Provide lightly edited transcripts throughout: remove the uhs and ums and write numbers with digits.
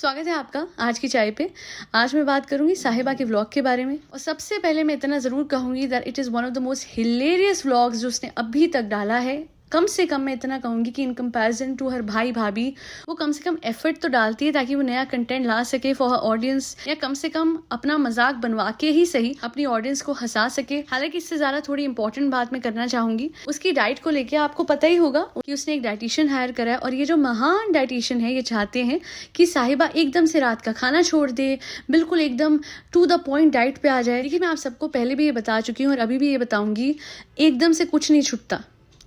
स्वागत है आपका आज की चाय पे। आज मैं बात करूंगी साहिबा के व्लॉग के बारे में। और सबसे पहले मैं इतना ज़रूर कहूंगी that it is one of the most hilarious vlogs जो उसने अभी तक डाला है। कम से कम मैं इतना कहूंगी कि इन कंपैरिजन टू हर भाई भाभी वो कम से कम एफर्ट तो डालती है ताकि वो नया कंटेंट ला सके फॉर हर ऑडियंस, या कम से कम अपना मजाक बनवा के ही सही अपनी ऑडियंस को हंसा सके। हालांकि इससे ज़्यादा थोड़ी इंपॉर्टेंट बात मैं करना चाहूंगी उसकी डाइट को लेके। आपको पता ही होगा कि उसने एक डाइटिशियन हायर करा है और ये जो महान डाइटिशियन है ये चाहते हैं कि साहिबा एकदम से रात का खाना छोड़ दे, बिल्कुल एकदम टू द पॉइंट डाइट पे आ जाए। देखिए मैं आप सबको पहले भी ये बता चुकी हूँ और अभी भी ये बताऊंगी, एकदम से कुछ नहीं छूटता,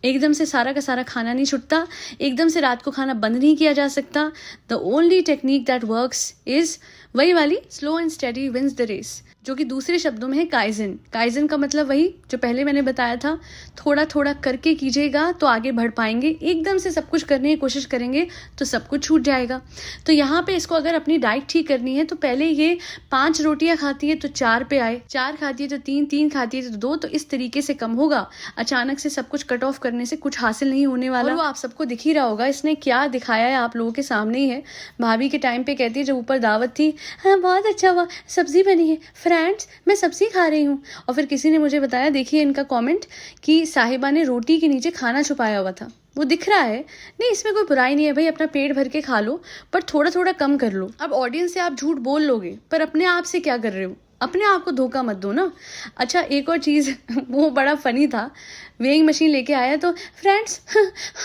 एकदम से सारा का सारा खाना नहीं छूटता, एकदम से रात को खाना बंद नहीं किया जा सकता। The only technique that works is वही वाली slow and steady wins the race, जो कि दूसरे शब्दों में है काइजन। काइजन का मतलब वही जो पहले मैंने बताया था, थोड़ा थोड़ा करके कीजिएगा तो आगे बढ़ पाएंगे। एकदम से सब कुछ करने की कोशिश करेंगे तो सब कुछ छूट जाएगा। तो यहाँ पे इसको अगर अपनी डाइट ठीक करनी है तो पहले ये 5 रोटियां खाती है तो 4 पे आए, 4 खाती है तो 3, 3 खाती है तो 2, तो इस तरीके से कम होगा। अचानक से सब कुछ कट ऑफ करने से कुछ हासिल नहीं होने वाला। और वो आप सबको दिख ही रहा होगा इसने क्या दिखाया है, आप लोगों के सामने ही है। भाभी के टाइम पे कहती है जब ऊपर दावत थी, हाँ बहुत अच्छा हुआ, सब्जी बनी है फ्रेंड्स, मैं सब्जी खा रही हूँ। और फिर किसी ने मुझे बताया, देखिए इनका कमेंट, कि साहिबा ने रोटी के नीचे खाना छुपाया हुआ था, वो दिख रहा है। नहीं, इसमें कोई बुराई नहीं है भाई, अपना पेट भर के खा लो, पर थोड़ा थोड़ा कम कर लो। अब ऑडियंस से आप झूठ बोल लोगे पर अपने आप से क्या कर रहे हो, अपने आप को धोखा मत दो ना। अच्छा एक और चीज़ वो बड़ा फनी था, वेइंग मशीन लेके आया तो फ्रेंड्स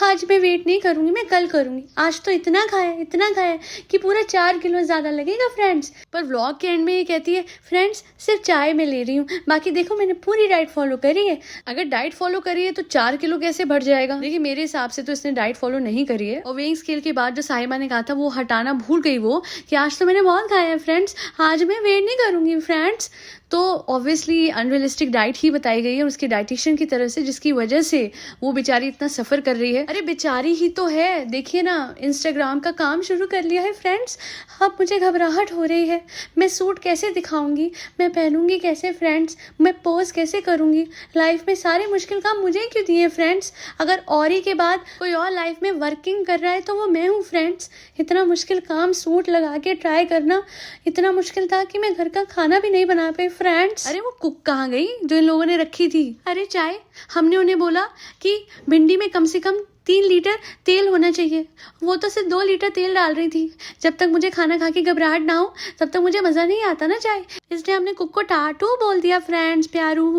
आज मैं वेट नहीं करूंगी, मैं कल करूंगी, आज तो इतना खाया कि पूरा 4 किलो ज़्यादा लगेगा फ्रेंड्स। पर व्लॉग के एंड में ये कहती है फ्रेंड्स सिर्फ चाय में ले रही हूँ, बाकी देखो मैंने पूरी डाइट फॉलो करी है। अगर डाइट फॉलो करी है तो 4 किलो कैसे बढ़ जाएगा? देखिए मेरे हिसाब से तो इसने डाइट फॉलो नहीं करी है। और वेइंग स्केल के बाद जो साहिबा ने कहा था वो हटाना भूल गई वो, कि आज तो मैंने बहुत खाया है फ्रेंड्स, आज मैं वेट नहीं करूंगी फ्रेंड्स। तो ऑब्वियसली अनरियलिस्टिक डाइट ही बताई गई है उसकी डाइटिशियन की तरफ से, जिसकी वजह से वो बेचारी इतना सफ़र कर रही है। अरे बेचारी ही तो है, देखिए ना इंस्टाग्राम का काम शुरू कर लिया है फ्रेंड्स। अब मुझे घबराहट हो रही है, मैं सूट कैसे दिखाऊंगी, मैं पहनूंगी कैसे फ्रेंड्स, मैं पोज कैसे करूंगी, लाइफ में सारे मुश्किल काम मुझे क्यों दिए फ्रेंड्स? अगर औरी के बाद कोई और लाइफ में वर्किंग कर रहा है तो वो मैं हूँ फ्रेंड्स। इतना मुश्किल काम सूट लगा के ट्राई करना इतना मुश्किल था कि मैं घर का खाना भी नहीं बना पाई फ्रेंड्स। अरे वो कुक कहाँ गई जो इन लोगों ने रखी थी? अरे चाय, हमने उन्हें बोला कि भिंडी में कम से कम 3 लीटर तेल होना चाहिए, वो तो सिर्फ 2 लीटर तेल डाल रही थी। जब तक मुझे खाना खा के घबराहट ना हो तब तक मुझे मजा नहीं आता ना चाय, इसलिए हमने कुक को टाटू बोल दिया फ्रेंड्स प्यारू।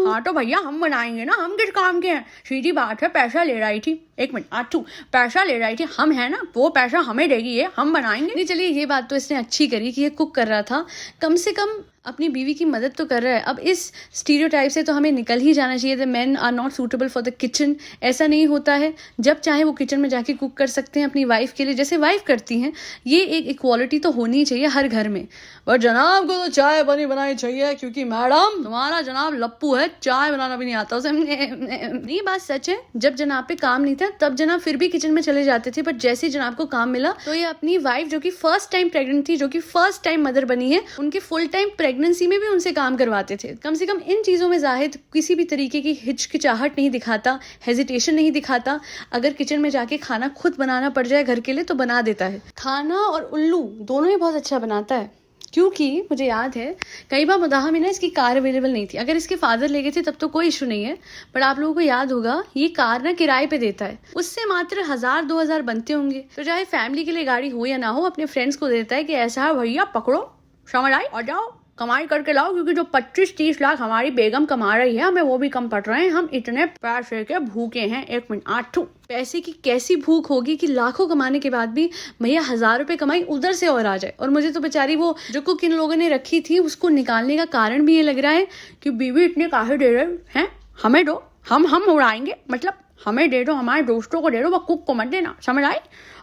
हाँ तो भैया हम बनाएंगे ना, हम किस काम के हैं? सीधी बात है, पैसा ले रही थी, 1 मिनट आटू, पैसा ले रही थी, हम है ना, वो पैसा हमें देगी, ये हम बनाएंगे। नहीं चलिए ये बात तो इसने अच्छी करी कि ये कुक कर रहा था, कम से कम अपनी बीवी की मदद तो कर रहा है। अब इस स्टीरियोटाइप से तो हमें निकल ही जाना चाहिए, the men are not suitable for the kitchen. ऐसा नहीं होता है, जब चाहे वो किचन में जाके कुक कर सकते हैं अपनी वाइफ के लिए, जैसे वाइफ करती हैं। ये एक इक्वालिटी तो होनी चाहिए हर घर में। और जनाब को तो चाय बनी बनाई चाहिए, क्योंकि मैडम तुम्हारा जनाब लप्पू है, चाय बनाना भी नहीं आता उसे। नहीं बात सच है, जब जनाब पे काम नहीं था तब जनाब फिर भी किचन में चले जाते थे, बट जैसे जनाब को काम मिला तो ये अपनी वाइफ जो कि फर्स्ट टाइम प्रेग्नेंट थी, जो कि फर्स्ट टाइम मदर बनी है, उनके फुल टाइम प्रेगनेंसी में भी उनसे काम करवाते थे। कम से कम इन चीज़ों में जाहिद किसी भी तरीके की हिचकिचाहट नहीं दिखाता, हेजिटेशन नहीं दिखाता। अगर किचन में जाके खाना खुद बनाना पड़ जाए घर के लिए तो बना देता है। खाना और उल्लू दोनों ही बहुत अच्छा बनाता है, क्योंकि मुझे याद है कई बार मुदाहा में ना इसकी कार अवेलेबल नहीं थी। अगर इसके फादर ले गए थे तब तो कोई इशू नहीं है, बट आप लोगों को याद होगा ये कार ना किराए पे देता है, उससे मात्र 1000-2000 बनते होंगे। तो चाहे फैमिली के लिए गाड़ी हो या ना हो, अपने फ्रेंड्स को देता है कि ऐसा है भैया पकड़ो, समझ आई, और जाओ कमाई करके लाओ, क्योंकि जो 25-30 लाख हमारी बेगम कमा रही है हमें वो भी कम पड़ रहे हैं, हम इतने पैसे के भूखे हैं। 1 मिनट आठू, पैसे की कैसी भूख होगी कि लाखों कमाने के बाद भी भैया 1000 रुपए कमाई उधर से और आ जाए। और मुझे तो बेचारी वो जो कुक इन लोगों ने रखी थी उसको निकालने का कारण भी ये लग रहा है कि बीवी इतने काहे दे रहे हैं, हमें दो, हम उड़ाएंगे, मतलब हमें दे दो, हमारे दोस्तों को दे दो, वो कुक को मत देना, समझ आई?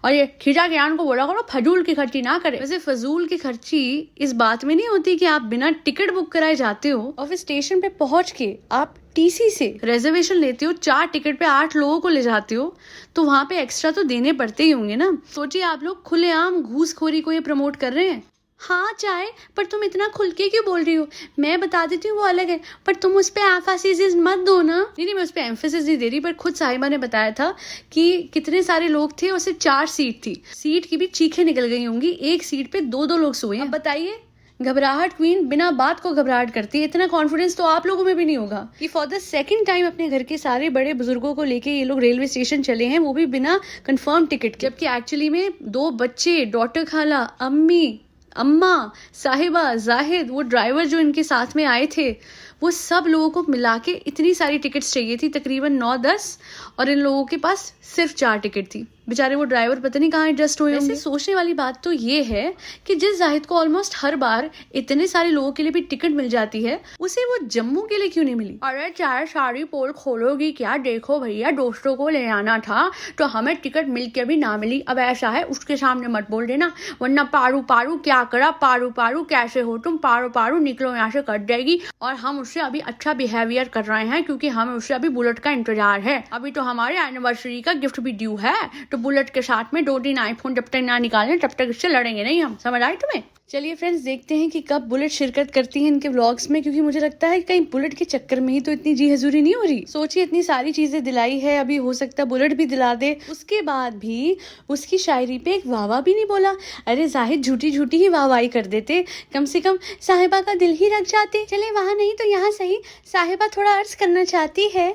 और ये खिजा के आन को बोला करो फजूल की खर्ची ना करे। वैसे फजूल की खर्ची इस बात में नहीं होती कि आप बिना टिकट बुक कराए जाते हो और फिर स्टेशन पे पहुंच के आप टीसी से रिजर्वेशन लेते हो, 4 टिकट पे 8 लोगों को ले जाते हो, तो वहां पे एक्स्ट्रा तो देने पड़ते ही होंगे ना। सोचिए आप लोग खुलेआम घूसखोरी को ये प्रमोट कर रहे हैं। हाँ चाय, पर तुम इतना खुल के क्यों बोल रही हो? मैं बता देती हूँ वो अलग है, पर तुम उस पर एम्फेसिस मत दो ना। नहीं, मैं उस पर एम्फेसिस नहीं दे रही, पर खुद साहिबा ने बताया था कि कितने सारे लोग थे और सिर्फ 4 सीट थी। सीट की भी चीखें निकल गई होंगी, एक सीट पे 2-2 लोग सोए हैं। अब बताइए, घबराहट क्वीन बिना बात को घबराहट करती है, इतना कॉन्फिडेंस तो आप लोगों में भी नहीं होगा कि फॉर द सेकंड टाइम अपने घर के सारे बड़े बुजुर्गों को लेके ये लोग रेलवे स्टेशन चले हैं, वो भी बिना कंफर्म टिकट के। जबकि एक्चुअली में 2 बच्चे, डॉटर खाला, अम्मी, अम्मा, साहिबा, जाहिद, वो ड्राइवर जो इनके साथ में आए थे, वो सब लोगों को मिला के इतनी सारी टिकट्स चाहिए थी, तकरीबन 9-10, और इन लोगों के पास सिर्फ 4 टिकट थी। बेचारे वो ड्राइवर पता नहीं कहाँ एडजस्ट हुए। वैसे सोचने वाली बात तो ये है कि जिस जाहिद को ऑलमोस्ट हर बार इतने सारे लोगों के लिए भी टिकट मिल जाती है, उसे वो जम्मू के लिए क्यों नहीं मिली? अरे चाहे सारी पोल खोलोगी क्या? देखो भैया, दोस्तों को ले आना था तो हमें टिकट मिल के भी ना मिली। अब ऐसा है, उसके सामने मत बोल देना, वरना पारू पारू क्या करा, पारू पारू कैसे हो तुम, पारू पारू निकलो यहाँ से कर देगी। और हम उससे अभी अच्छा बिहेवियर कर रहे हैं क्योंकि हमें उससे अभी बुलेट का इंतजार है। अभी तो हमारे एनिवर्सरी का गिफ्ट भी ड्यू है, तो बुलेट के साथ में 2-3 आईफोन जब तक ना निकालें तब तक इससे लड़ेंगे नहीं हम। समझ आई तुम्हें? चलिए फ्रेंड्स, देखते हैं कि कब बुलेट शिरकत करती है इनके व्लॉग्स में, क्योंकि मुझे लगता है कहीं बुलेट के चक्कर में ही तो इतनी जी हजूरी नहीं हो रही। सोचिए, इतनी सारी चीजें दिलाई है, अभी हो सकता है बुलेट भी दिला दे, उसके बाद भी उसकी शायरी पे एक वाह भी नहीं बोला। अरे जाहिद, झूठी झूठी ही वाहवाही कर देते, कम से कम साहिबा का दिल ही रख जाते। चले वहाँ नहीं तो यहाँ सही, साहिबा थोड़ा अर्ज करना चाहती है।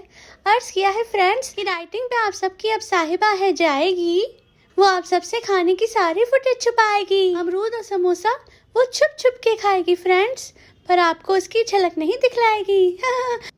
अर्ज किया है फ्रेंड्स की राइटिंग पे आप सबकी अब साहिबा है जाएगी, वो आप सबसे खाने की सारी फुटेज छुपाएगी, अमरूद और समोसा वो छुप छुप के खाएगी फ्रेंड्स, पर आपको उसकी झलक नहीं दिखलाएगी।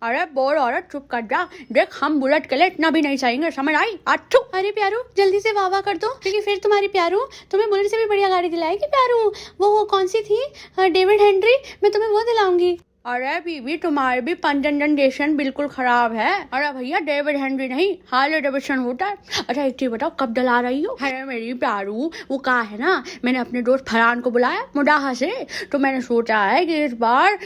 अरे बोर औरत, चुप कर जा, देख हम बुलेट के लिए इतना भी नहीं चाहेंगे, समझ आई? अच्छू। अरे प्यारू, जल्दी से वाह कर दो, क्योंकि फिर तुम्हारी प्यारू तुम्हें बुलेट से भी बढ़िया गाड़ी दिलाएगी। प्यारू, वो कौन सी थी, डेविड हेनरी, मैं तुम्हें वो दिलाऊंगी। अरे बीबी, तुम्हारे भी जनरेशन बिल्कुल खराब है। अरे भैया, डेविड हेनरी नहीं, हार्ले डेविडसन होता है। अच्छा एक चीज बताओ, कब डला रही हो? अरे मेरी प्यारू, वो कहा है ना, मैंने अपने दोस्त फरहान को बुलाया मुडाहा से, तो मैंने सोचा है कि इस बार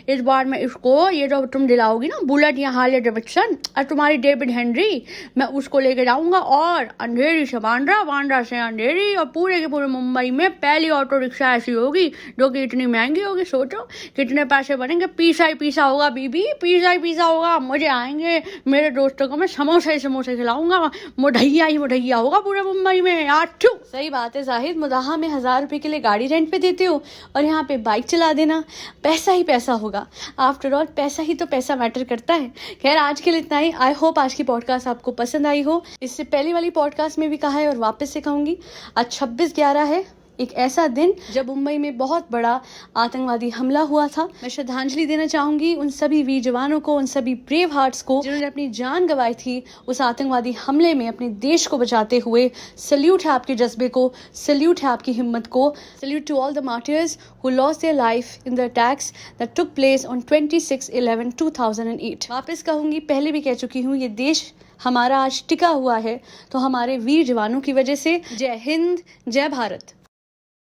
इस बार मैं इसको, ये जो तुम दिलाओगी ना बुलेट या हार्ले डेविडसन, और तुम्हारी डेविड हेनरी, मैं उसको लेके जाऊंगा और अंधेरी से बांद्रा, बांद्रा से अंधेरी, और पूरे के पूरे मुंबई में पहली ऑटो रिक्शा ऐसी होगी जो कि इतनी महंगी होगी। सोचो कितने पैसे बनेंगे, पीसा ही पीसा होगा बीबी, पीसा ही पीसा होगा। मजे आएंगे, मेरे दोस्तों को मैं समोसे ही समोसे खिलाऊंगा, मुढैया ही मुढैया होगा पूरे मुंबई में। आठू। सही बात है जाहिद, मुदाहा में 1000 रुपए के लिए गाड़ी रेंट पे देते हो और यहाँ पे बाइक चला देना, पैसा ही पैसा होगा। आफ्टर ऑल पैसा ही तो पैसा मैटर करता है। खैर, आज के लिए इतना ही। आई होप आज की पॉडकास्ट आपको पसंद आई हो। इससे पहले वाली पॉडकास्ट में भी कहा है और वापस से कहूंगी, आज 26/11 है, एक ऐसा दिन जब मुंबई में बहुत बड़ा आतंकवादी हमला हुआ था। मैं श्रद्धांजलि देना चाहूंगी उन सभी वीर जवानों को, उन सभी ब्रेव हार्ट्स को जिन्होंने अपनी जान गंवाई थी उस आतंकवादी हमले में अपने देश को बचाते हुए। सल्यूट है आपके जज्बे को, सल्यूट है आपकी हिम्मत को, salute to all the martyrs who lost their life in the attacks that took place on 26/11/2008। वापस कहूंगी, पहले भी कह चुकी हूँ, ये देश हमारा आज टिका हुआ है तो हमारे वीर जवानों की वजह से। जय हिंद, जय भारत।